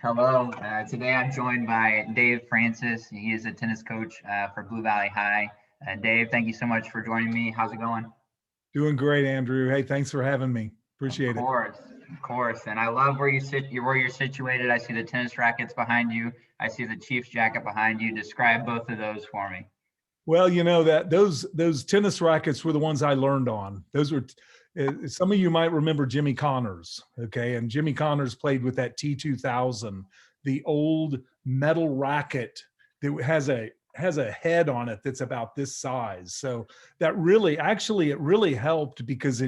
Hello. Today I'm joined by Dave Francis. He is a tennis coach for Blue Valley High. Dave, thank you so much for joining me. How's it going? Doing great, Andrew. Hey, thanks for having me. Of Appreciate it. course, of course. And I love where you sit, where you're situated. I see the tennis rackets behind you. I see the Chiefs jacket behind you. Describe both of those for me. Well, you know that those tennis rackets were the ones I learned on. Those were some of you might remember Jimmy Connors, okay? And Jimmy Connors played with that T2000, the old metal racket that has a head on it that's about this size. So that really actually it really helped because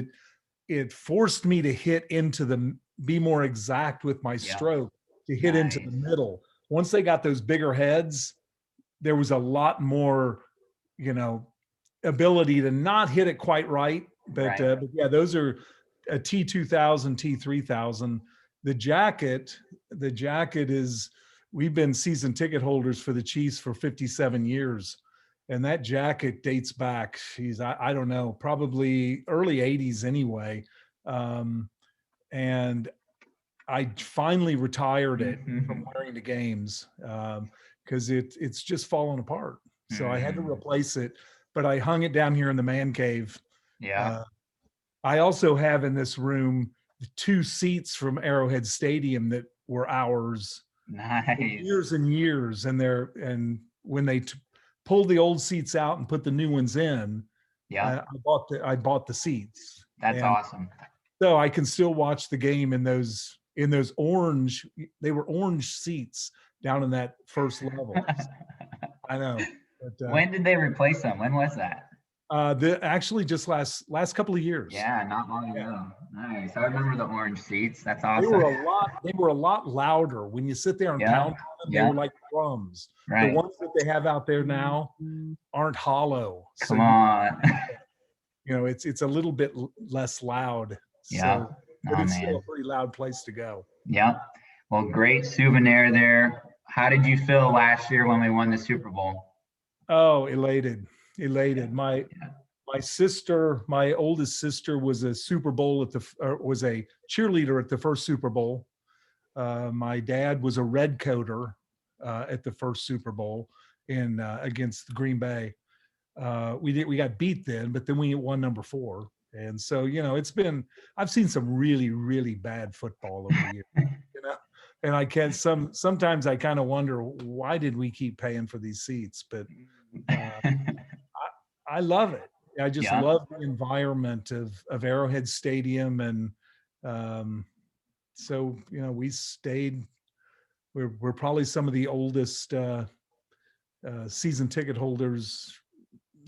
it forced me to hit into the be more exact with my Yeah. stroke, to hit into Nice. the middle. Once they got those bigger heads, there was a lot more, you know, ability to not hit it quite right. But, Right. but yeah, those are a T2000, T3000. The jacket is, we've been season ticket holders for the Chiefs for 57 years. And that jacket dates back, I don't know, probably early 80s anyway. Um, and I finally retired it from Mhm. wearing the games because it's just fallen apart. So I had to Mhm. replace it, but I hung it down here in the man cave. Yeah. Uh, I also have in this room two seats from Arrowhead Stadium that were ours for Nice. years and years, and when they pulled the old seats out and put the new ones in, Yeah. I bought the seats, That's and awesome. so I can still watch the game in those orange. They were orange seats down in that first level. I know, but When did they replace them? When was that? actually just last couple of years. Yeah, not long Yeah, ago. Nice. I remember the orange seats. That's they awesome. were a lot. They were a lot louder when you sit there and Yeah. pound on them. They Yeah. were like drums. The Right. ones that they have out there now aren't hollow, so Come on. it's a little bit less loud. Yeah. So, but Oh it's still a man. pretty loud place to go. Yeah. Well, great souvenir there. How did you feel last year when we won the Super Bowl? Oh, elated, Yeah. elated. My sister, my oldest sister, was a Super Bowl was a cheerleader at the first Super Bowl. My dad was a red coater at the first Super Bowl in against Green Bay. We got beat then, but then we won number 4. And so, I've seen some really, really bad football over the years, you know, and sometimes I kind of wonder, why did we keep paying for these seats? But uh, I love it. I just Yeah. love the environment of Arrowhead Stadium, and um, so we stayed. We're probably some of the oldest season ticket holders.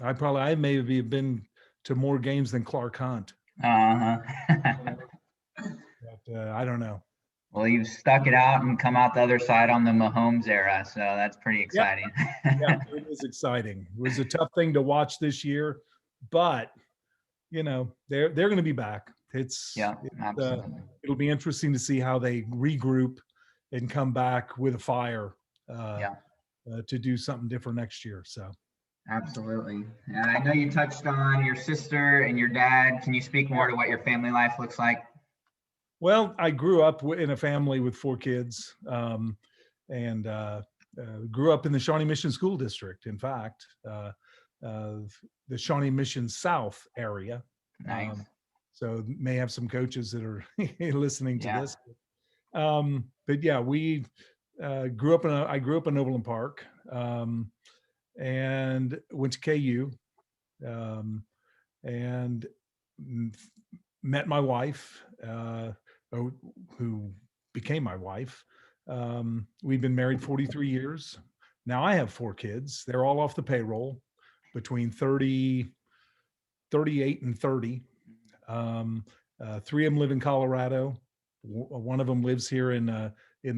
I may have been to more games than Clark Hunt. Uh-huh. You know, but I don't know. Well, you've stuck it out and come out the other side on the Mahomes era, so that's pretty Yeah, exciting. yeah, it is exciting. It was a tough thing to watch this year, but they're going to be back. Yeah, absolutely. It'll be interesting to see how they regroup and come back with a fire uh, Yeah, to do something different next year. So, absolutely. And I know you touched on your sister and your dad. Can you speak yeah. more to what your family life looks like? Well, I grew up in a family with 4 kids, and grew up in the Shawnee Mission School District. In fact, uh, the Shawnee Mission South area. Nice. So may have some coaches that are listening to Yeah. this. But yeah, we I grew up in Overland Park, and went to KU, um, and met my wife, who became my wife. We've been married 43 years. Now I have 4 kids. They're all off the payroll, between 38 and 30. 3 of them live in Colorado. One of them lives here in the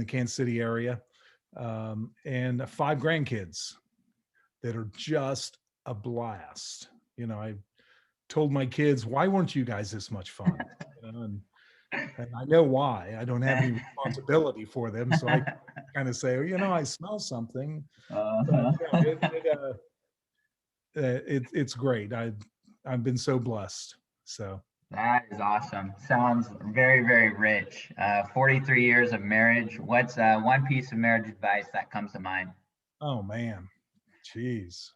Kansas City area, and 5 grandkids that are just a blast. I told my kids, "Why weren't you guys this much fun?" And I know why. I don't have any responsibility for them, so I kind of say, I smell something. But Uh-huh. it's great. I've been so blessed. So. That is awesome. Sounds very, very rich. 43 years of marriage. What's one piece of marriage advice that comes to mind? Oh man, jeez.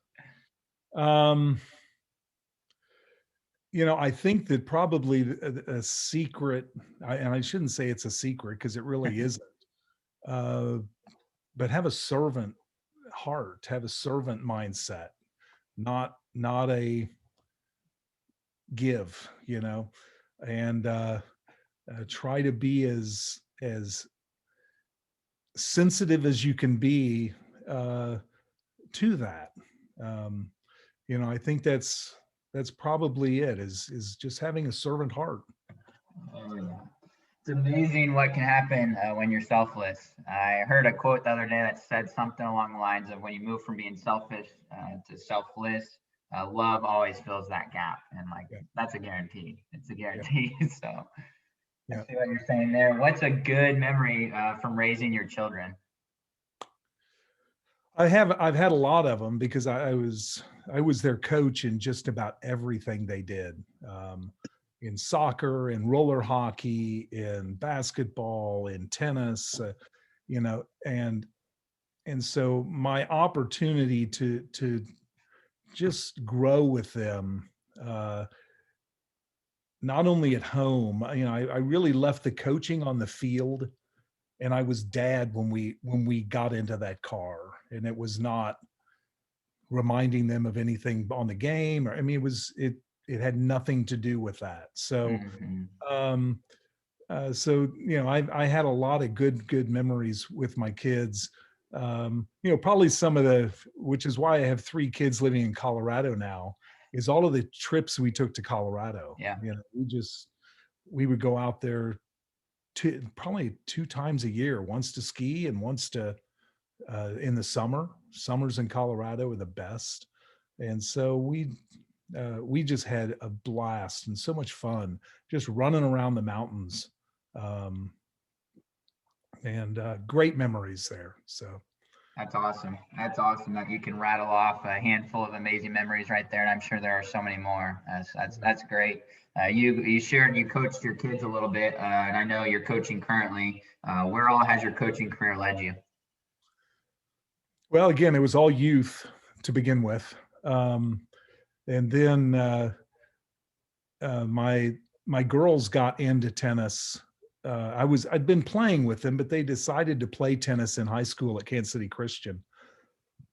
Um, I think that probably a secret, and I shouldn't say it's a secret because it really isn't. Uh, but have a servant heart, have a servant mindset, not a give, and try to be as sensitive as you can be uh, to that. Um, I think that's probably it. Is just having a servant heart. Oh, yeah. It's amazing what can happen when you're selfless. I heard a quote the other day that said something along the lines of when you move from being selfish to selfless, love always fills that gap. And like, Yeah, that's a guarantee. It's a yeah, guarantee. So I yeah. see what you're saying there. What's a good memory from raising your children? I've had a lot of them because I was their coach in just about everything they did. In soccer, in roller hockey, in basketball, in tennis, and so my opportunity to just grow with them, uh, not only at home, I really left the coaching on the field, and I was dad when we got into that car, and it was not reminding them of anything on the game, or I mean, it had nothing to do with that. So Hmm. um I had a lot of good memories with my kids. Probably some of the, which is why I have three kids living in Colorado now, is all of the trips we took to Colorado. Yeah. We would go out there probably two times a year, once to ski and once to in the summers in Colorado are the best. And so we just had a blast and so much fun just running around the mountains. Um, and great memories there. So That's awesome. That's awesome that you can rattle off a handful of amazing memories right there, and I'm sure there are so many more. That's great. You shared you coached your kids a little bit, and I know you're coaching currently. Where all has your coaching career led you? well, again, it was all youth to begin with. And then my girls got into tennis. I'd been playing with them, but they decided to play tennis in high school at Kansas City Christian,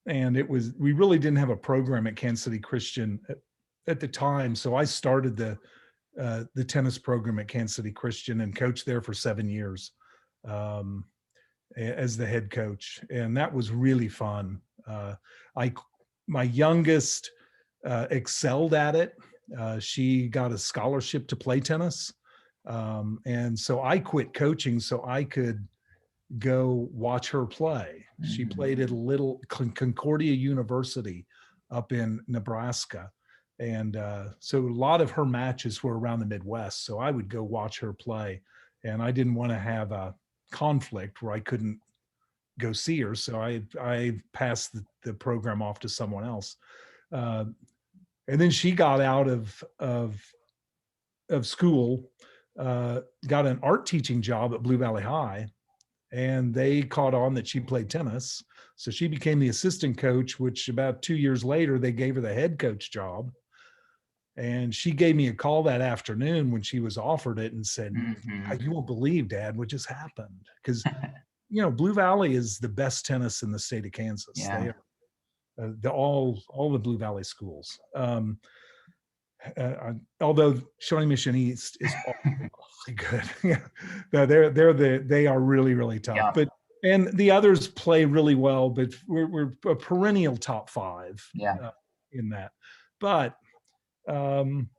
and we really didn't have a program at Kansas City Christian at the time. So I started the tennis program at Kansas City Christian and coached there for 7 years um, as the head coach, and that was really fun. I My youngest excelled at it. She got a scholarship to play tennis, and so I quit coaching so I could go watch her play. She Hmm. played at a little Concordia University up in Nebraska. And so a lot of her matches were around the Midwest. So I would go watch her play. And I didn't want to have a conflict where I couldn't go see her. So I passed the program off to someone else. Uh, and then she got out of school, got an art teaching job at Blue Valley High, and they caught on that she played tennis. So she became the assistant coach, which about 2 years later, they gave her the head coach job. And she gave me a call that afternoon when she was offered it and said, Hmm. You won't believe, Dad, what just happened. Because, Blue Valley is the best tennis in the state of Kansas. They Yeah. are all the Blue Valley schools. Although Shawnee Mission East is awfully good. Yeah, no, they are really really tough. Yeah. But and the others play really well. But we're a perennial top five Yeah. uh, in that. But um,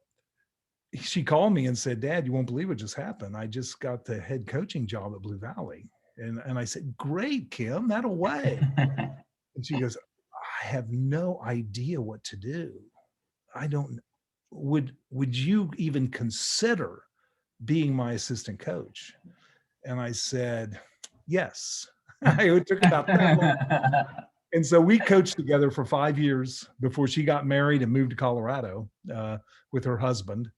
she called me and said, "Dad, you won't believe what just happened. I just got the head coaching job at Blue Valley." And I said, "Great, Kim, that'll way." And she goes, "I have no idea what to do. I don't would you even consider being my assistant coach?" And I said, yes. It took about that long. And so we coached together for 5 years before she got married and moved to Colorado with her husband.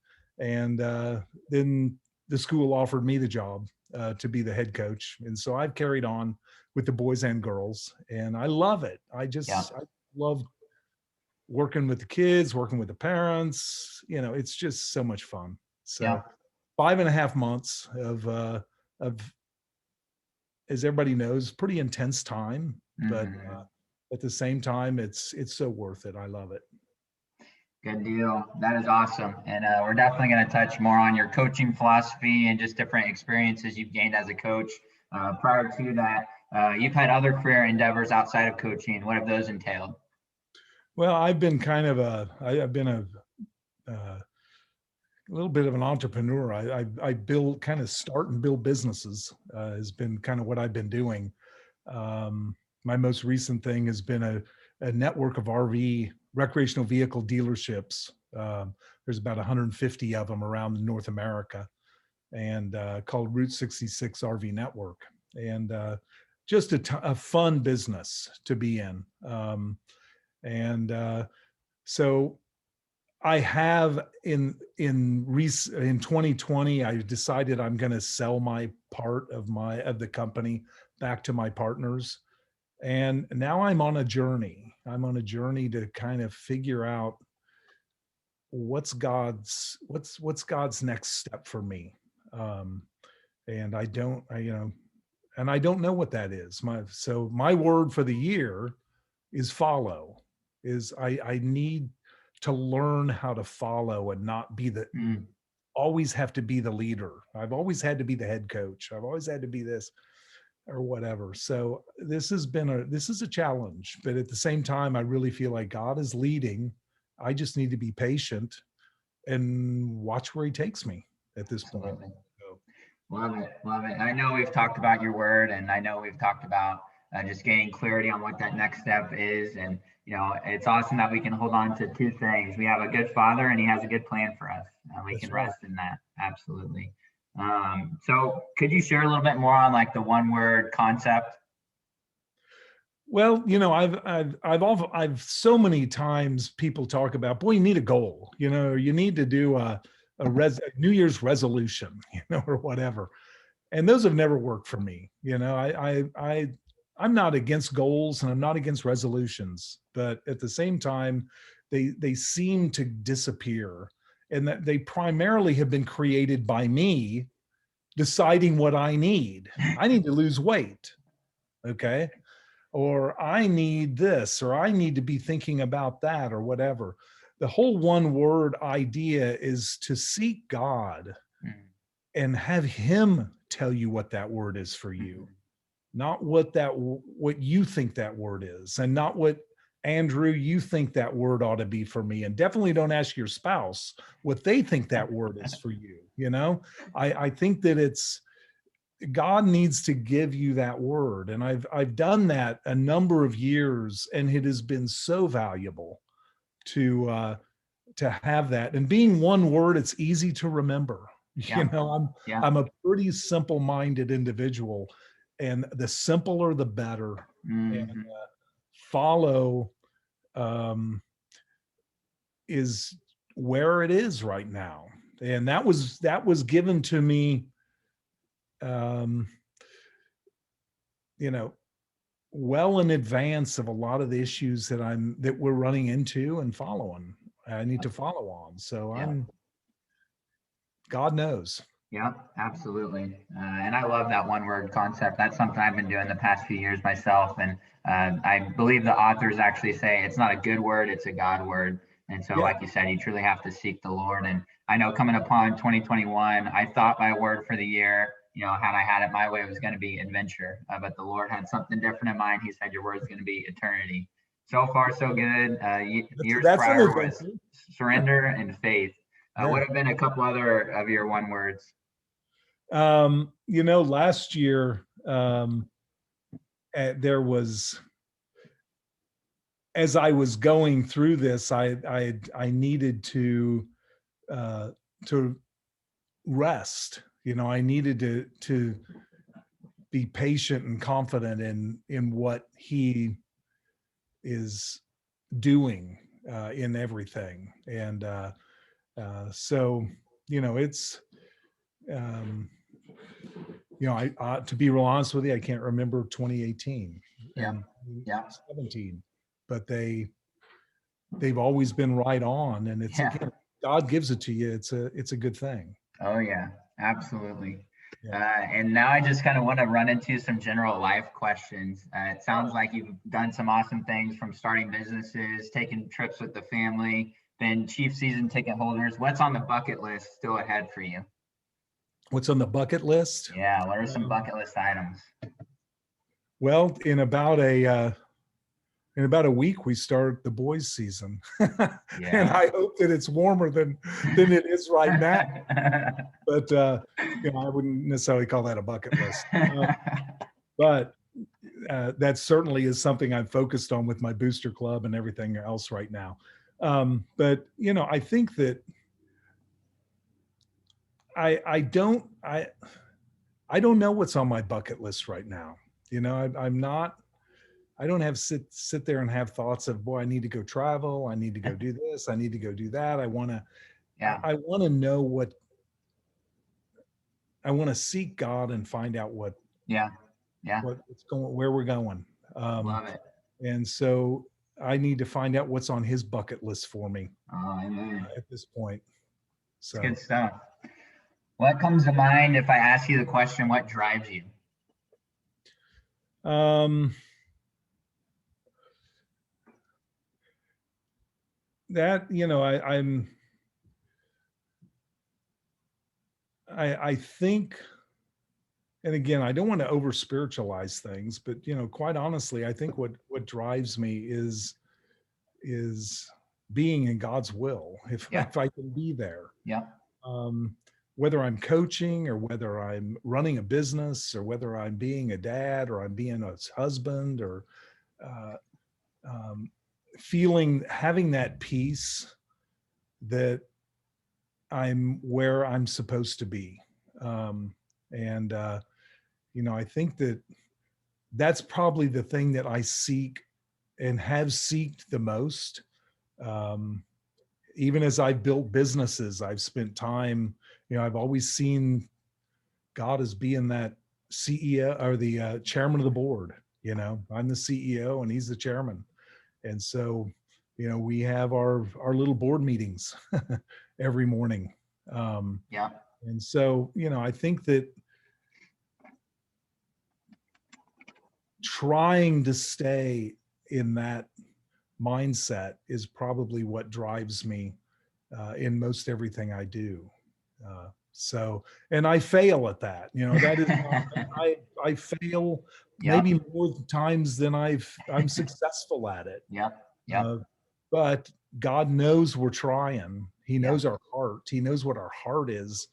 And then the school offered me the job to be the head coach. And so I've carried on with the boys and girls, and I love it. I Yeah. love working with the kids, working with the parents. It's just so much fun. Yeah. So 5.5 months of, as everybody knows, pretty intense time, but Mhm. at the same time, it's so worth it. I love it. Good deal. That is awesome. And we're definitely going to touch more on your coaching philosophy and just different experiences you've gained as a coach. Prior to that, you've had other career endeavors outside of coaching. What have those entailed? Well, I've been I've been a little bit of an entrepreneur. I build, kind of start and build businesses, has been kind of what I've been doing. My most recent thing has been a network of RV recreational vehicle dealerships. There's about 150 of them around North America, and called Route 66 RV Network, and just a fun business to be in. And so I have in 2020, I decided I'm going to sell my part of the company back to my partners. And now I'm on a journey. I'm on a journey to kind of figure out what's God's next step for me. And I don't, and I don't know what that is. My word for the year is follow. I need to learn how to follow and not be Mm. always have to be the leader. I've always had to be the head coach. I've always had to be this or whatever. So this is a challenge, but at the same time, I really feel like God is leading. I just need to be patient and watch where he takes me at this point. Absolutely. So, Love it. Love it. I know we've talked about your word, and I know we've talked about just gaining clarity on what that next step is. And, it's awesome that we can hold on to two things. We have a good father, and he has a good plan for us. We that's can right. rest in that. Absolutely. So could you share a little bit more on like the one word concept? Well, I've so many times people talk about, boy, you need a goal, you need to do a New Year's resolution, or whatever. And those have never worked for me. I'm not against goals and I'm not against resolutions, but at the same time, they seem to disappear, and that they primarily have been created by me deciding what I need. I need to lose weight. Okay. Or I need this, or I need to be thinking about that, or whatever. The whole one word idea is to seek God Mm. and have him tell you what that word is for you, Mhm. not what you think that word is, and not what, Andrew, you think that word ought to be for me. And definitely don't ask your spouse what they think that word is for you. I think that it's God needs to give you that word. And I've done that a number of years, and it has been so valuable to have that. And being one word, it's easy to remember. Yeah. Yeah. I'm a pretty simple-minded individual, and the simpler the better. And Hmm. follow um, is where it is right now. And that was given to me, um, you know, well in advance of a lot of the issues that we're running into and following. I need to follow on. So Yeah. God knows. Yeah, absolutely. And I love that one word concept. That's something I've been doing the past few years myself. And I believe the authors actually say it's not a good word, it's a God word. And so, Yeah, like you said, you truly have to seek the Lord. And I know coming upon 2021, I thought my word for the year, had I had it my way, it was going to be adventure. But the Lord had something different in mind. He said, your word is going to be eternity. So far, so good. Years that's an prior was adventure. surrender and faith. What Yeah. have been a couple other of your one words? Last year, there was, as I was going through this, I needed uh, to rest. I needed to be patient and confident in what he is doing in everything. And so, it's, I to be real honest with you, I can't remember 2018 Yeah. and Yeah. 17, but they've always been right on. And it's, Yeah. again, God gives it to you. It's a good thing. Oh yeah, absolutely. Yeah. And now I just kind of want to run into some general life questions. It sounds like you've done some awesome things, from starting businesses, taking trips with the family, been chief season ticket holders. What's on the bucket list still ahead for you? What's on the bucket list? Yeah, what are some bucket list items? Well, in about a week, we start the boys' season, and Yeah. I hope that it's warmer than it is right now. But I wouldn't necessarily call that a bucket list. But that certainly is something I'm focused on with my booster club and everything else right now. But I think that I don't know what's on my bucket list right now. I'm not. I don't have sit there and have thoughts of, boy, I need to go travel. I need to go do this. I need to go do that. I want to know I want to seek God and find out what's going, where we're going. Love it. And so I need to find out what's on his bucket list for me at this point. So it's good stuff. What comes to mind if I ask you the question, what drives you? That, I think, and again, I don't want to over spiritualize things, but quite honestly, I think what drives me is being in God's will. If I can be there, whether I'm coaching or whether I'm running a business or whether I'm being a dad or I'm being a husband or having that peace that I'm where I'm supposed to be. I think that's probably the thing that I seek and have seeked the most. Even as I've built businesses, I've spent time, I've always seen God as being that CEO or the chairman of the board. I'm the CEO and he's the chairman. And so, we have our little board meetings every morning. And so, I think that trying to stay in that mindset is probably what drives me in most everything I do. And I fail at that. That is I fail maybe more times than I'm successful at it. But God knows we're trying. He knows our heart. He knows what our heart is.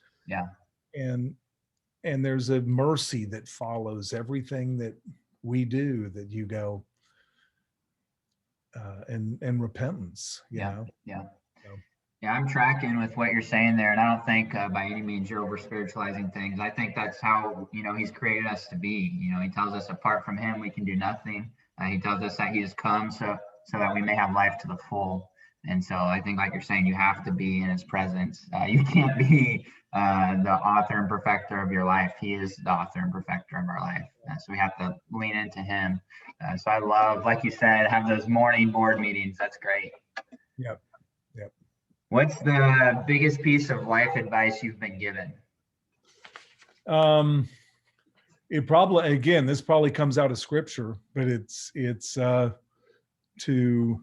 And there's a mercy that follows everything that we do, that you go and repentance. Yeah, I'm tracking with what you're saying there, and I don't think by any means you're over spiritualizing things. I think that's how He's created us to be. He tells us apart from Him we can do nothing. He tells us that He has come so that we may have life to the full. And so I think, like you're saying, you have to be in His presence. You can't be the author and perfecter of your life. He is the author and perfecter of our life. So we have to lean into Him. So I love, like you said, have those morning board meetings. That's great. Yep. What's the biggest piece of life advice you've been given? It probably, again, this probably comes out of scripture, but it's to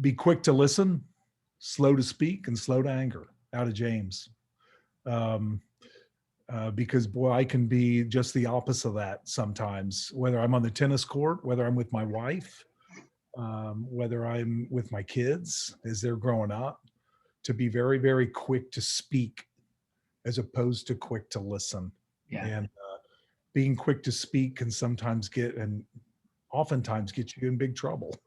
be quick to listen, slow to speak, and slow to anger, out of James. Because boy, I can be just the opposite of that sometimes, whether I'm on the tennis court, whether I'm with my wife, whether I'm with my kids as they're growing up, to be very, very quick to speak as opposed to quick to listen. And being quick to speak can sometimes oftentimes get you in big trouble.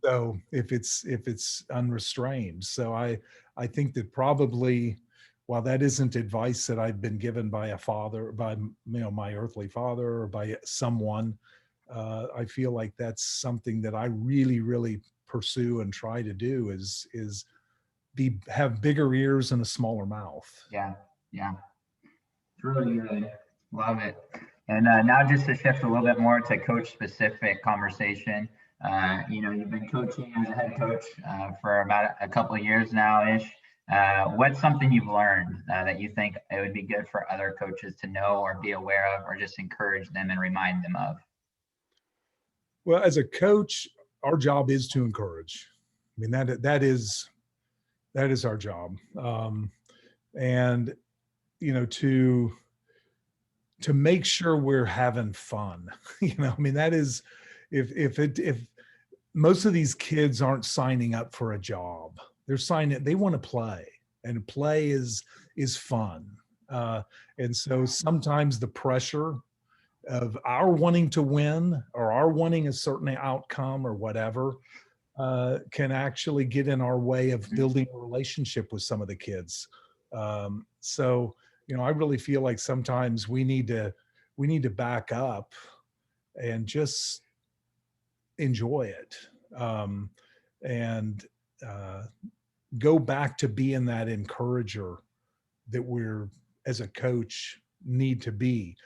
So if it's unrestrained. So I think that probably, while that isn't advice that I've been given by a father, by my earthly father or by someone, I feel like that's something that I really, really pursue and try to do is have bigger ears and a smaller mouth. Yeah. Yeah. It's really good. Love it. And now just to shift a little bit more to coach specific conversation. You've been coaching as a head coach for about a couple of years now ish. What's something you've learned that you think it would be good for other coaches to know or be aware of, or just encourage them and remind them of? Well, as a coach, our job is to encourage. I mean, that is our job. And, to make sure we're having fun, I mean, that is, if most of these kids aren't signing up for a job, they want to play, and play is fun. And so sometimes the pressure of our wanting to win or our wanting a certain outcome or whatever can actually get in our way of building a relationship with some of the kids. So, I really feel like sometimes we need to back up and just enjoy it, and go back to being that encourager that we're, as a coach, need to be.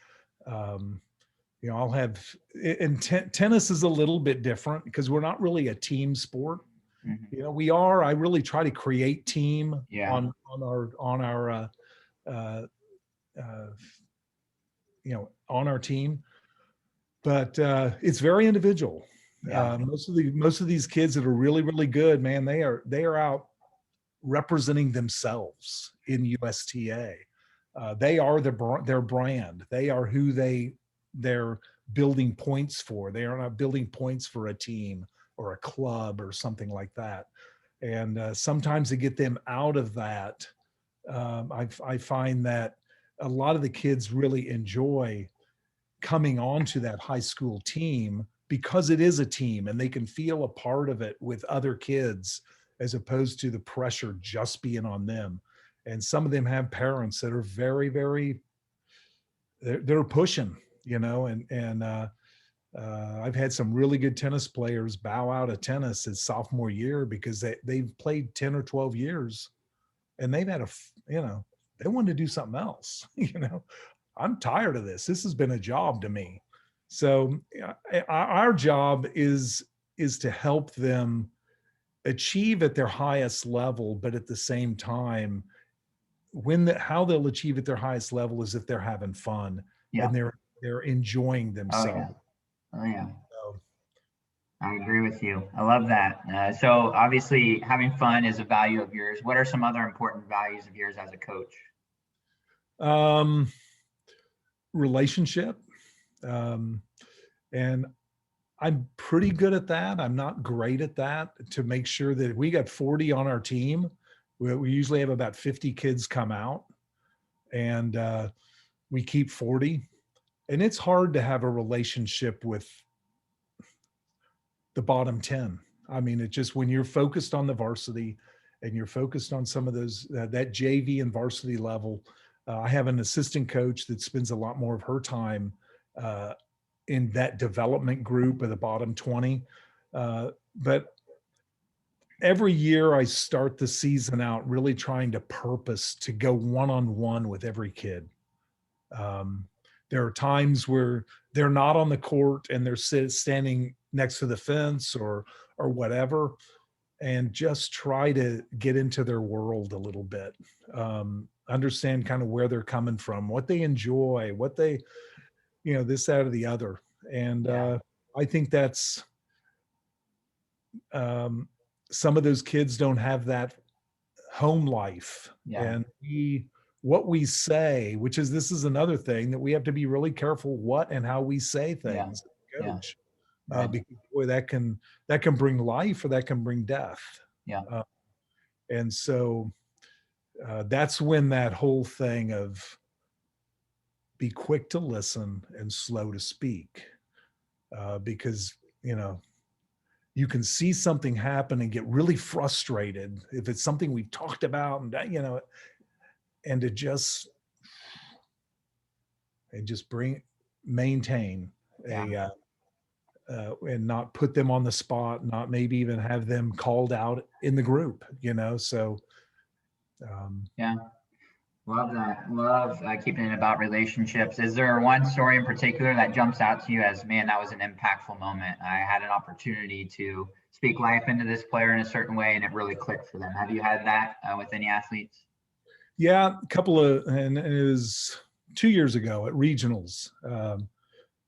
I'll have, and tennis is a little bit different because we're not really a team sport. I really try to create team on our on our team, but it's very individual. Most of these kids that are really, really good, man, they are out representing themselves in USTA. They are their brand. They are who they're building points for. They are not building points for a team or a club or something like that. And sometimes to get them out of that, I find that a lot of the kids really enjoy coming onto that high school team because it is a team and they can feel a part of it with other kids, as opposed to the pressure just being on them. And some of them have parents that are very, very, they're pushing, and I've had some really good tennis players bow out of tennis as sophomore year because they've played 10 or 12 years and they've had they wanted to do something else. I'm tired of this. This has been a job to me. So our job is to help them achieve at their highest level, but at the same time, how they'll achieve at their highest level is if they're having fun and they're enjoying themselves. Oh yeah. So, I agree with you. I love that. So obviously having fun is a value of yours. What are some other important values of yours as a coach? Relationship. And I'm pretty good at that. I'm not great at that, to make sure that if we got 40 on our team, we usually have about 50 kids come out, and we keep 40. And it's hard to have a relationship with the bottom 10. I mean, it just, when you're focused on the varsity and you're focused on some of those, that JV and varsity level, I have an assistant coach that spends a lot more of her time in that development group of the bottom 20. But every year I start the season out really trying to purpose to go one-on-one with every kid. There are times where they're not on the court and they're standing next to the fence or whatever, and just try to get into their world a little bit. Understand kind of where they're coming from, what they enjoy, what they, this, that, or the other. And I think that's, some of those kids don't have that home life. And what we say, this is another thing that we have to be really careful what and how we say things, coach. Because boy, that can bring life or that can bring death. And so that's when that whole thing of be quick to listen and slow to speak, because you can see something happen and get really frustrated if it's something we've talked about, and to just maintain and not put them on the spot, not maybe even have them called out in the group, so Yeah. Love that. Love keeping it about relationships. Is there one story in particular that jumps out to you as, man, that was an impactful moment? I had an opportunity to speak life into this player in a certain way, and it really clicked for them. Have you had that with any athletes? Yeah, a couple of, and it was 2 years ago at regionals.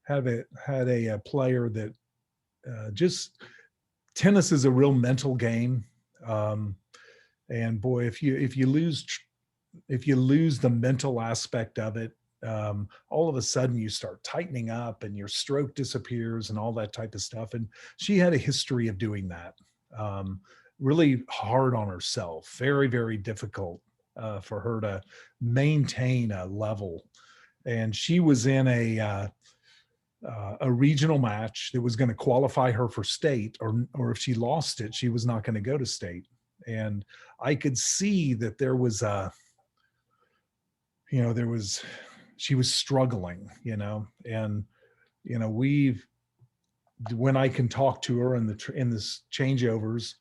Had a player that just tennis is a real mental game, and boy, if you lose the mental aspect of it, all of a sudden you start tightening up and your stroke disappears and all that type of stuff. And she had a history of doing that. Really hard on herself, very, very difficult for her to maintain a level. And she was in a regional match that was going to qualify her for state, or if she lost it, she was not going to go to state. And I could see that there was she was struggling, and when I can talk to her in this changeovers,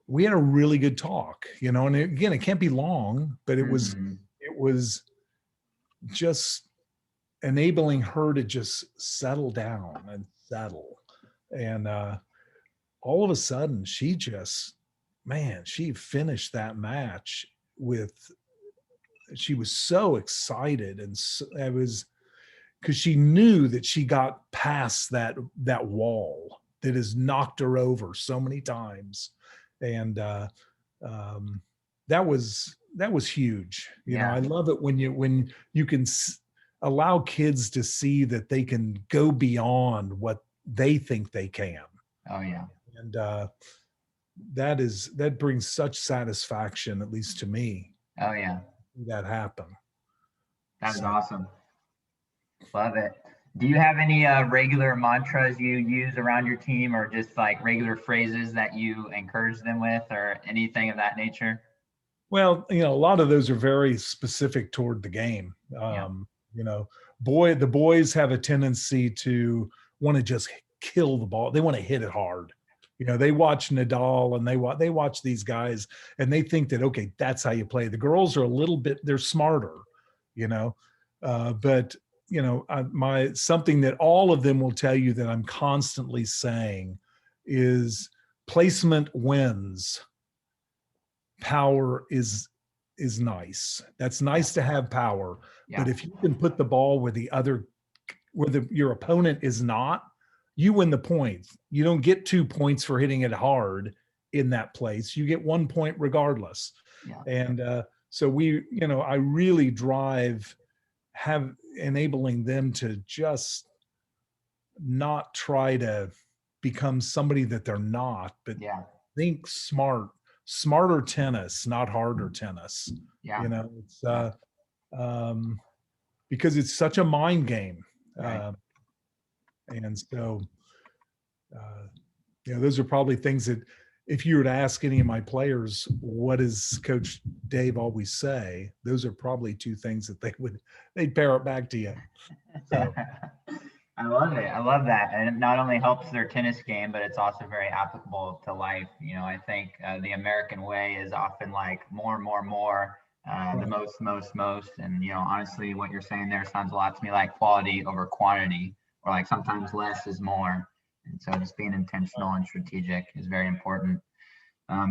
we had a really good talk, and again, it can't be long, but it was just enabling her to just settle down and settle. And all of a sudden she finished that match she was so excited, and it was because she knew that she got past that wall that has knocked her over so many times. And that was huge. I love it when you can allow kids to see that they can go beyond what they think they can. Oh yeah. And that brings such satisfaction, at least to me. Oh yeah. That happen. That's awesome. Love it. Do you have any regular mantras you use around your team, or just like regular phrases that you encourage them with, or anything of that nature? Well, a lot of those are very specific toward the game. The boys have a tendency to want to just kill the ball. They want to hit it hard. They watch Nadal and they watch these guys and they think that, okay, that's how you play. The girls are they're smarter, but something that all of them will tell you that I'm constantly saying is placement wins. Power is nice. That's nice to have power, but if you can put the ball where your opponent is not, you win the point. You don't get 2 points for hitting it hard in that place. You get 1 point regardless. And so I really enabling them to just not try to become somebody that they're not, but think smarter tennis, not harder tennis. It's because it's such a mind game. And so those are probably things that if you were to ask any of my players, what does Coach Dave always say? Those are probably 2 things that they'd pair it back to you. So. I love it. I love that. And it not only helps their tennis game, but it's also very applicable to life. I think the American way is often like more, the most. And, honestly, what you're saying there sounds a lot to me like quality over quantity, or like sometimes less is more. And so just being intentional and strategic is very important.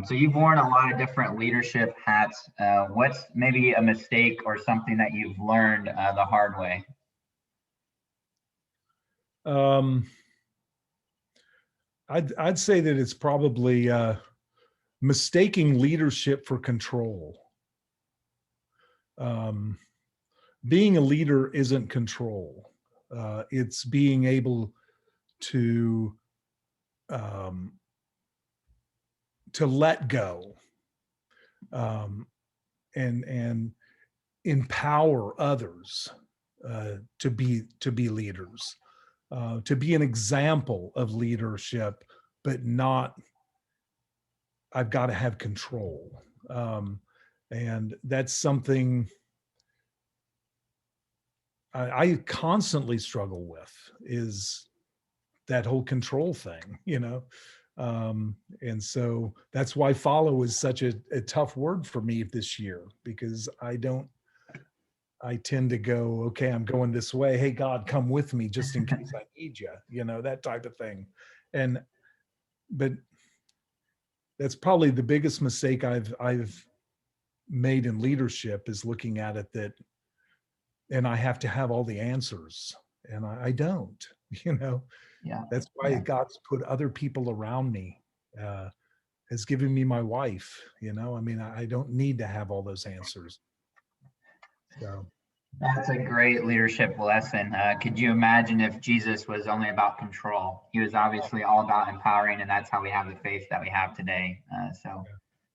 So you've worn a lot of different leadership hats. What's maybe a mistake or something that you've learned the hard way? I'd say that it's probably mistaking leadership for control. Being a leader isn't control. It's being able to let go and empower others to be leaders, to be an example of leadership, but not, I've got to have control. And that's something I constantly struggle with, is that whole control thing, And so that's why follow is such a tough word for me this year, because I tend to go, okay, I'm going this way. Hey, God, come with me just in case I need you, that type of thing. But that's probably the biggest mistake I've made in leadership, is looking at it that, and I have to have all the answers, and I don't, Yeah. That's why God's put other people around me, has given me my wife, I don't need to have all those answers. So That's a great leadership lesson. Could you imagine if Jesus was only about control? He was obviously all about empowering, and that's how we have the faith that we have today.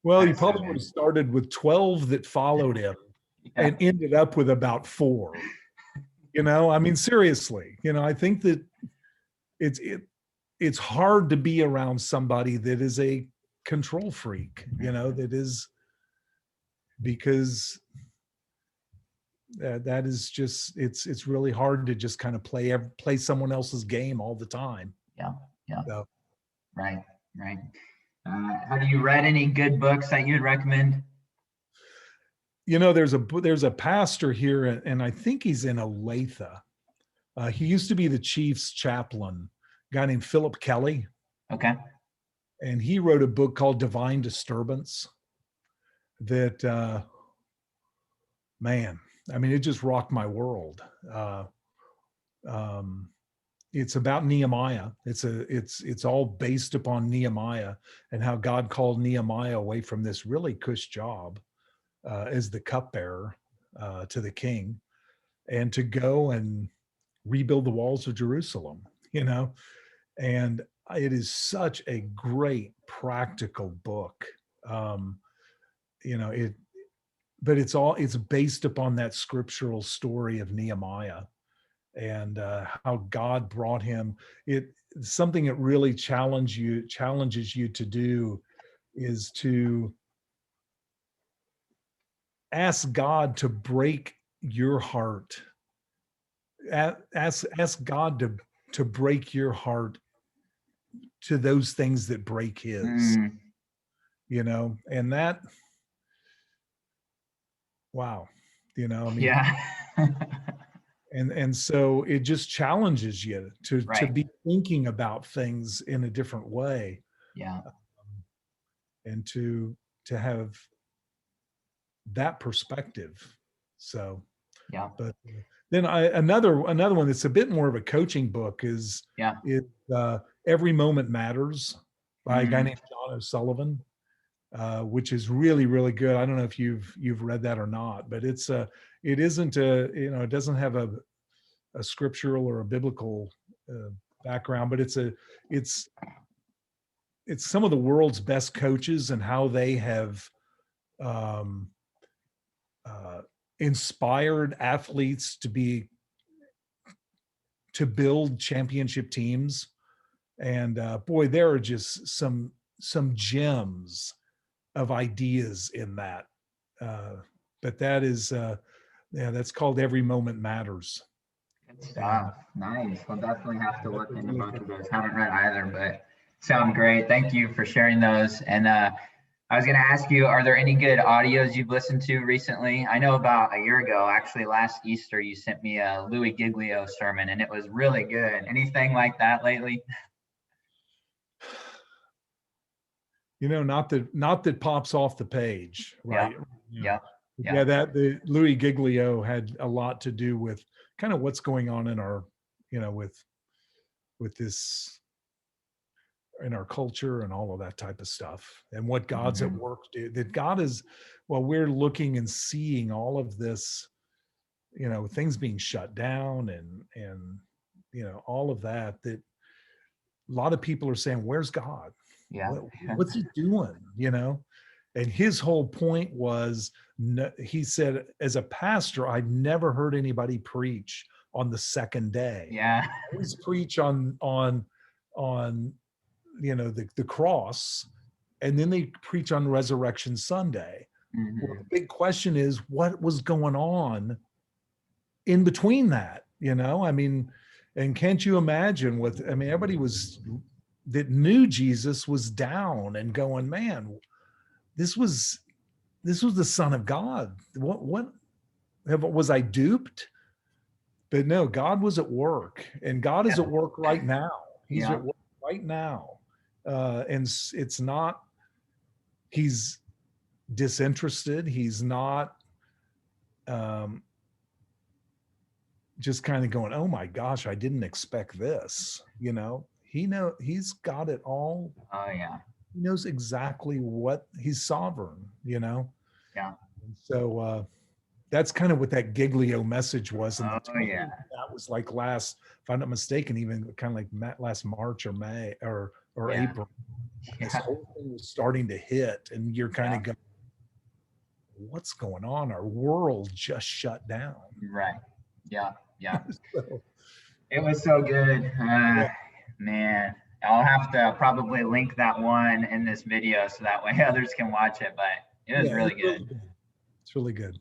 Well, he that's so probably would have started with 12 that followed him Yeah. and ended up with about 4. Seriously, I think that it's hard to be around somebody that is a control freak, that is, because that is just, it's really hard to just kind of play someone else's game all the time. Yeah. So, Right. Have you read any good books that you'd recommend? there's a pastor here, and I think he's in Olathe. He used to be the Chiefs chaplain, a guy named Philip Kelly. Okay. And he wrote a book called Divine Disturbance that, man, it just rocked my world. It's about Nehemiah. It's all based upon Nehemiah and how God called Nehemiah away from this really cush job as the cupbearer to the king, and to go and rebuild the walls of Jerusalem, and it is such a great practical book. But it's based upon that scriptural story of Nehemiah, and how God brought him. Something that really challenges you to do is to ask God to break your heart. Ask God to break your heart to those things that break his. And that, wow, Yeah. and so it just challenges you to Right. be thinking about things in a different way. Yeah. And to have that perspective. So, Yeah. but then another one that's a bit more of a coaching book is Every Moment Matters by a guy named John O'Sullivan, which is really, really good. I don't know if you've read that or not, but it doesn't have a scriptural or a biblical background, but it's some of the world's best coaches and how they have inspired athletes to build championship teams. And boy, there are just some gems of ideas in that. But that is, that's called Every Moment Matters. Good stuff. Nice. We'll definitely have to look into both of those. Haven't read either, but sound great. Thank you for sharing those. And I was going to ask you, are there any good audios you've listened to recently? I know about a year ago, actually last Easter, you sent me a Louis Giglio sermon, and it was really good. Anything like that lately? Not that pops off the page, right? Yeah. That the Louis Giglio had a lot to do with kind of what's going on in our, with this, in our culture and all of that type of stuff, and what God's at work. That God is, while we're looking and seeing all of this, things being shut down and all of that a lot of people are saying, where's God? Yeah. What's he doing? And his whole point was, he said, as a pastor, I've never heard anybody preach on the second day. Yeah. I always preach on the cross, and then they preach on Resurrection Sunday. Well, the big question is, what was going on in between that? And can't you imagine everybody was that knew Jesus was down and going, man, this was the Son of God. What was I duped? But no, God was at work, and God is Yeah. at work right now. He's Yeah. at work right now. And it's not, he's disinterested. He's not um, just kind of going, oh my gosh, I didn't expect this. He's got it all. Oh yeah. He knows exactly what, he's sovereign. Yeah. And so that's kind of what that Giglio message was. And Oh yeah. that was like last, if I'm not mistaken, even kind of like last March or May or Yeah. April. This Yeah. whole thing was starting to hit, and you're kind Yeah. of going, what's going on? Our world just shut down. Right. Yeah. Yeah. So, It was so good. yeah, Man, I'll have to probably link that one in this video so that way others can watch it, but it was yeah, really good. it's really good.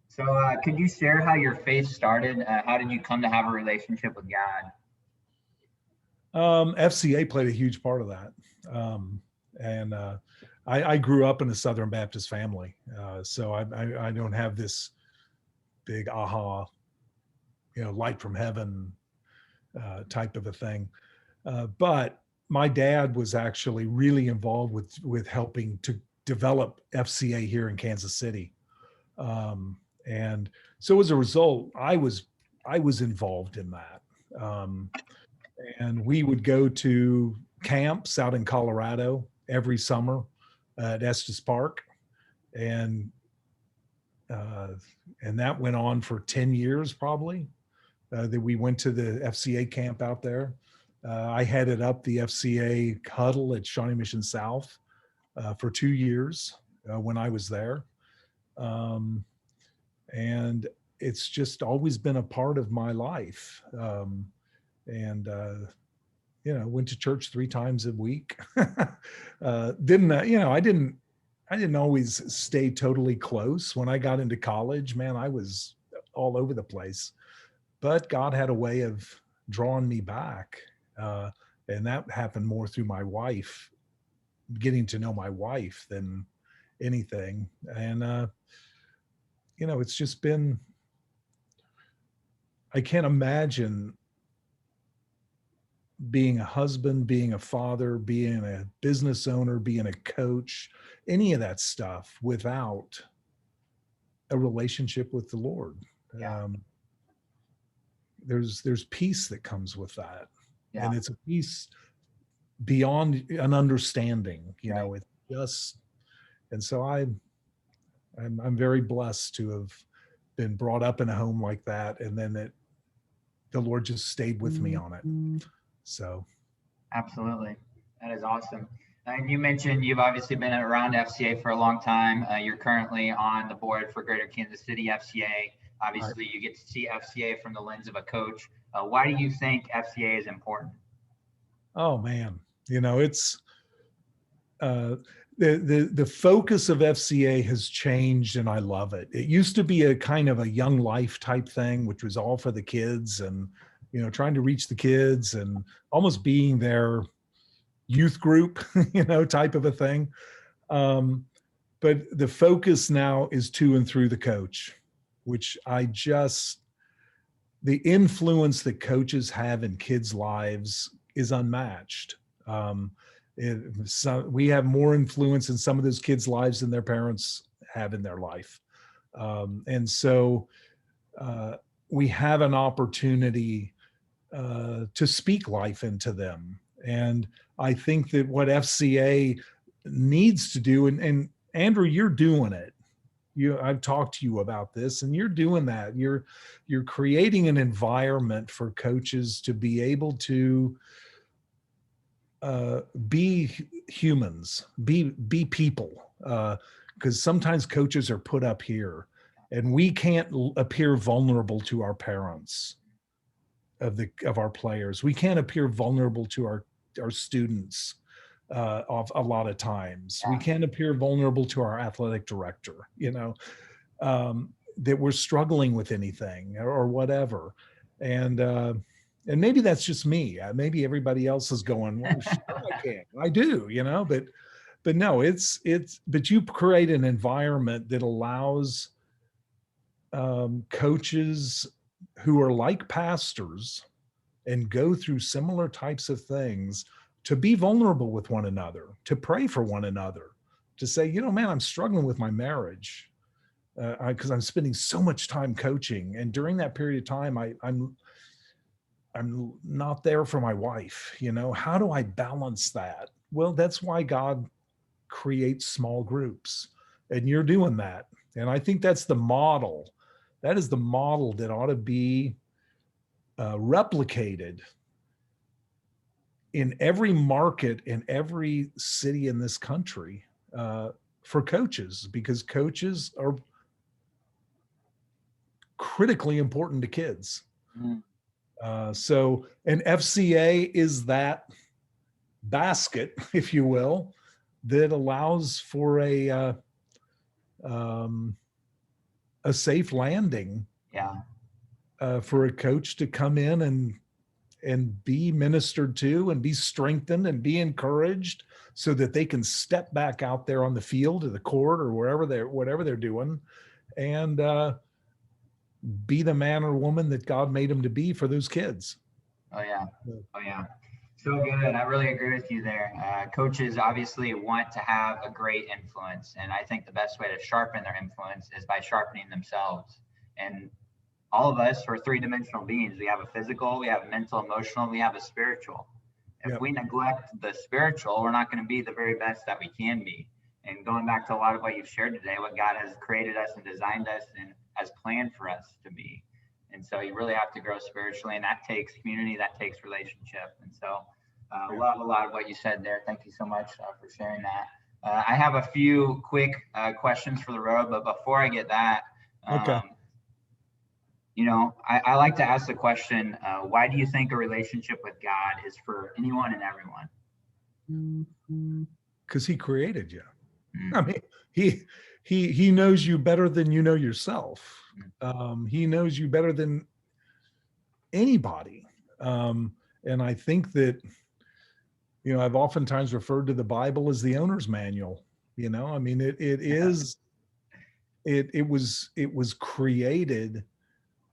So, could you share how your faith started? How did you come to have a relationship with God? FCA played a huge part of that. And I grew up in a Southern Baptist family. So I don't have this big aha, light from heaven type of a thing. But my dad was actually really involved with helping to develop FCA here in Kansas City. And so as a result, I was involved in that. And we would go to camps out in Colorado every summer at Estes Park. And that went on for 10 years, probably, that we went to the FCA camp out there. I headed up the FCA huddle at Shawnee Mission South for 2 years when I was there. And it's just always been a part of my life. And went to church 3 times a week. I didn't always stay totally close. When I got into college, man, I was all over the place, but God had a way of drawing me back. And that happened more through my wife, getting to know my wife than anything. And, it's just been, I can't imagine being a husband, being a father, being a business owner, being a coach, any of that stuff without a relationship with the Lord. Yeah. There's peace that comes with that. Yeah. And it's a peace beyond an understanding, Right. it's just, and so I'm very blessed to have been brought up in a home like that. And then the Lord just stayed with me on it. So. Absolutely. That is awesome. And you mentioned you've obviously been around FCA for a long time. You're currently on the board for Greater Kansas City FCA. Obviously, you get to see FCA from the lens of a coach. Why do you think FCA is important? Oh man, it's the focus of FCA has changed, and I love it. It used to be a kind of a young life type thing, which was all for the kids and trying to reach the kids and almost being their youth group, type of a thing. But the focus now is to and through the coach, which the influence that coaches have in kids' lives is unmatched. We have more influence in some of those kids' lives than their parents have in their life. And so we have an opportunity to speak life into them. And I think that what FCA needs to do, and Andrew, you're doing it. I've talked to you about this, and you're doing that. You're creating an environment for coaches to be able to be humans, be people. Because sometimes coaches are put up here, and we can't appear vulnerable to our parents of our players. We can't appear vulnerable to our students of a lot of times. We can't appear vulnerable to our athletic director, that we're struggling with anything or whatever. And And maybe that's just me. Maybe everybody else is going, well, sure I can. I do, but no, but you create an environment that allows coaches who are like pastors and go through similar types of things to be vulnerable with one another, to pray for one another, to say, man, I'm struggling with my marriage because I'm spending so much time coaching. And during that period of time, I'm not there for my wife. How do I balance that? Well, that's why God creates small groups, and you're doing that. And I think that's the model. That is the model that ought to be replicated in every market, in every city in this country for coaches, because coaches are critically important to kids. Mm. So an FCA is that basket, if you will, that allows for a safe landing. Yeah. For a coach to come in and be ministered to and be strengthened and be encouraged so that they can step back out there on the field or the court or whatever they're doing, and be the man or woman that God made them to be for those kids. Oh yeah. So good. I really agree with you there. Coaches obviously want to have a great influence, and I think the best way to sharpen their influence is by sharpening themselves. And all of us are three-dimensional beings. We have a physical, we have mental, emotional, we have a spiritual. If we neglect the spiritual, we're not going to be the very best that we can be. And going back to a lot of what you've shared today, what God has created us and designed us and has planned for us to be. And so you really have to grow spiritually, and that takes community, that takes relationship. And so love a lot of what you said there. Thank you so much for sharing that. I have a few quick questions for the road, but before I get that, okay. I like to ask the question, why do you think a relationship with God is for anyone and everyone? Because he created you. Mm-hmm. I mean, he knows you better than you know yourself. He knows you better than anybody. And I think that, I've oftentimes referred to the Bible as the owner's manual. I mean, it was created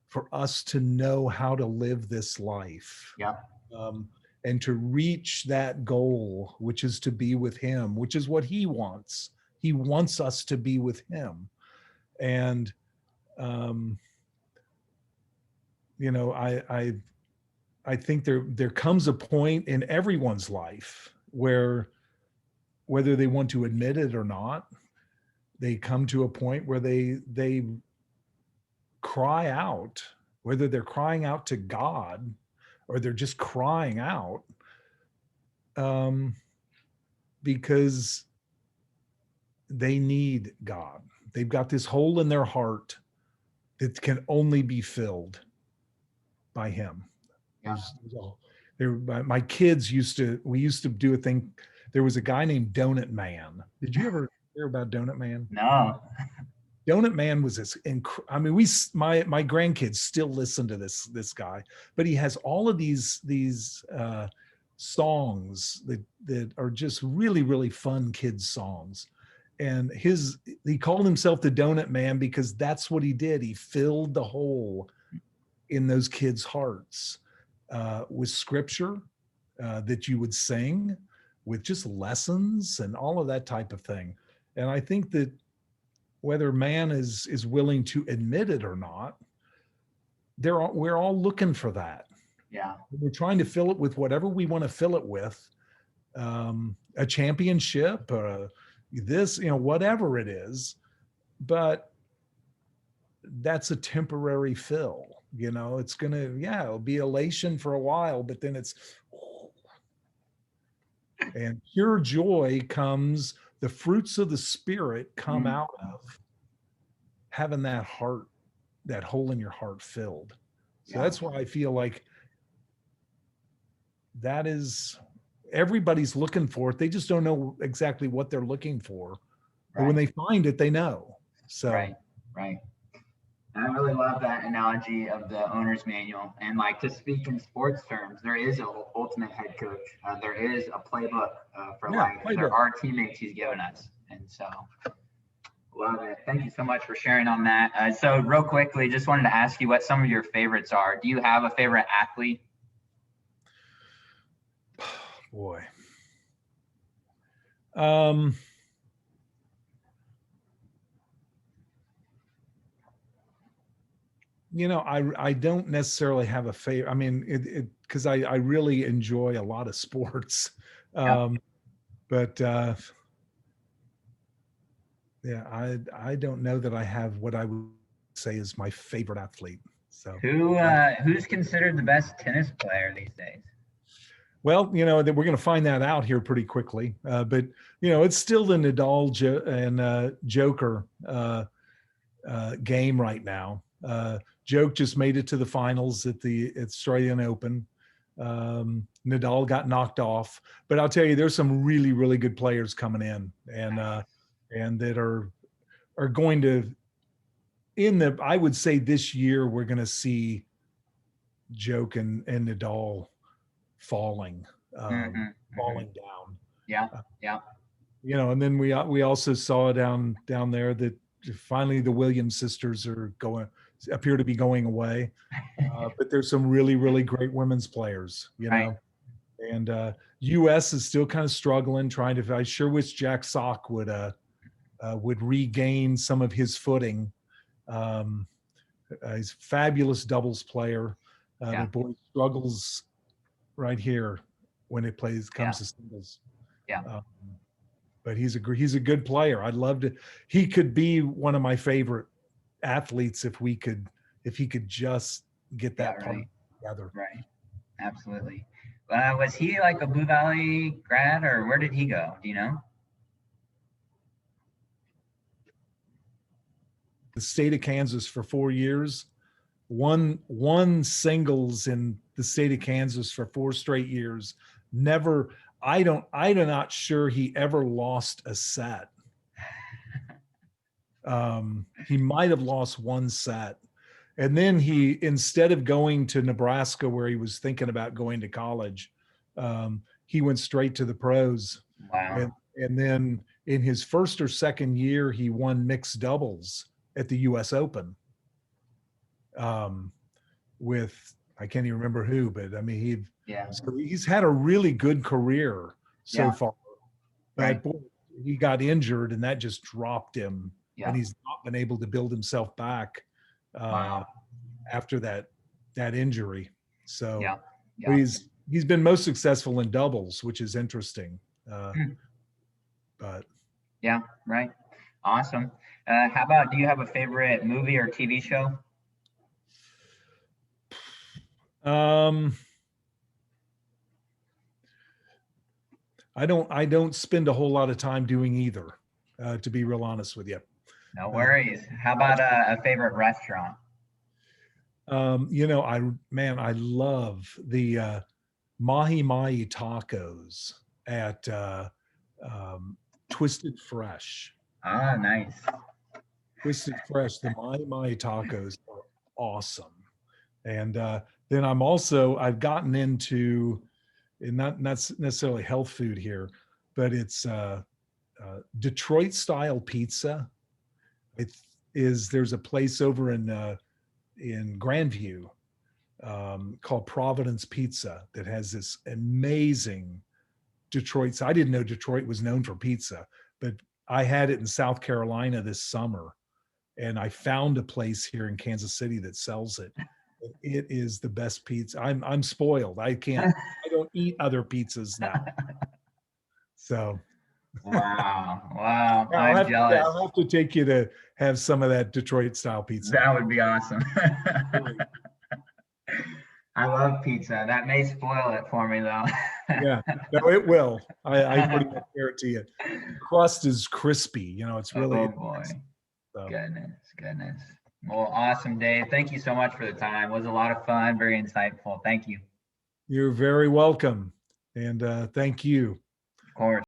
for us to know how to live this life. Yeah. And to reach that goal, which is to be with him, which is what he wants. He wants us to be with him. And, I think there comes a point in everyone's life where, whether they want to admit it or not, they come to a point where they cry out, whether they're crying out to God or they're just crying out, because they need God. They've got this hole in their heart that can only be filled by him. Yeah. My kids we used to do a thing. There was a guy named Donut Man. Did you ever hear about Donut Man? No. Donut Man was this. My grandkids still listen to this guy, but he has all of these songs that are just really, really fun kids songs. And he called himself the Donut Man because that's what he did. He filled the hole in those kids' hearts with scripture that you would sing, with just lessons and all of that type of thing. And I think that whether man is willing to admit it or not, we're all looking for that. Yeah. We're trying to fill it with whatever we want to fill it with, a championship, whatever it is. But that's a temporary fill. It's it'll be elation for a while, but then and pure joy comes, the fruits of the Spirit come out of having that hole in your heart filled. So that's why I feel like that is, everybody's looking for it. They just don't know exactly what they're looking for. Right. But when they find it, they know. So right. I really love that analogy of the owner's manual. And like to speak in sports terms, there is an ultimate head coach. There is a playbook for Yeah, life. There are teammates he's given us. And so love it. Thank you so much for sharing on that. So real quickly, just wanted to ask you what some of your favorites are. Do you have a favorite athlete? Boy. You know, I don't necessarily have a favorite. I mean, because I really enjoy a lot of sports. But yeah, I don't know that I have what I would say is my favorite athlete. So who's considered the best tennis player these days? Well, you know, that we're going to find that out here pretty quickly. But you know, it's still the Nadal and Joker game right now. Joke just made it to the finals at the Australian Open. Nadal got knocked off, but I'll tell you, there's some really, really good players coming in, and that are going to I would say this year we're going to see Joke and Nadal falling down. Yeah. You know, and then we also saw down there that finally the Williams sisters appear to be going away. But there's some really, really great women's players, you know. Right. And US is still kind of struggling, I sure wish Jack Sock would regain some of his footing. He's a fabulous doubles player. But boy, struggles right here when it comes to singles. But he's a good player. I'd love to. He could be one of my favorite athletes if he could just get that part together. Right. Absolutely. Was he like a Blue Valley grad, or where did he go? Do you know? The state of Kansas for 4 years, won singles in the state of Kansas for 4 straight years. Never. I'm not sure he ever lost a set. He might have lost 1 set. And then instead of going to Nebraska where he was thinking about going to college, he went straight to the pros. Wow. And then in his first or second year, he won mixed doubles at the US Open. With, I can't even remember who, but I mean, so he's had a really good career so far. But boy, he got injured and that just dropped him. And he's not been able to build himself back after that injury. So he's been most successful in doubles, which is interesting. But yeah, right. Awesome. How about, do you have a favorite movie or TV show? I don't spend a whole lot of time doing either, to be real honest with you. No worries. How about a favorite restaurant? You know, I love the mahi mahi tacos at Twisted Fresh. Ah, nice. Twisted Fresh, the mahi mahi tacos are awesome. And then I've gotten into, and not necessarily health food here, but it's Detroit style pizza. There's a place over in Grandview called Providence Pizza that has this amazing Detroit. I didn't know Detroit was known for pizza, but I had it in South Carolina this summer, and I found a place here in Kansas City that sells it. It is the best pizza. I'm spoiled. I don't eat other pizzas now. So wow. I'm jealous. I'll have to take you to have some of that Detroit style pizza. That would be awesome. I love pizza. That may spoil it for me though. Yeah, no, it will. I pretty much guarantee it. Crust is crispy. You know, it's really. Oh boy. So. Goodness. Well, awesome, Dave. Thank you so much for the time. It was a lot of fun, very insightful. Thank you. You're very welcome. And thank you. Of course.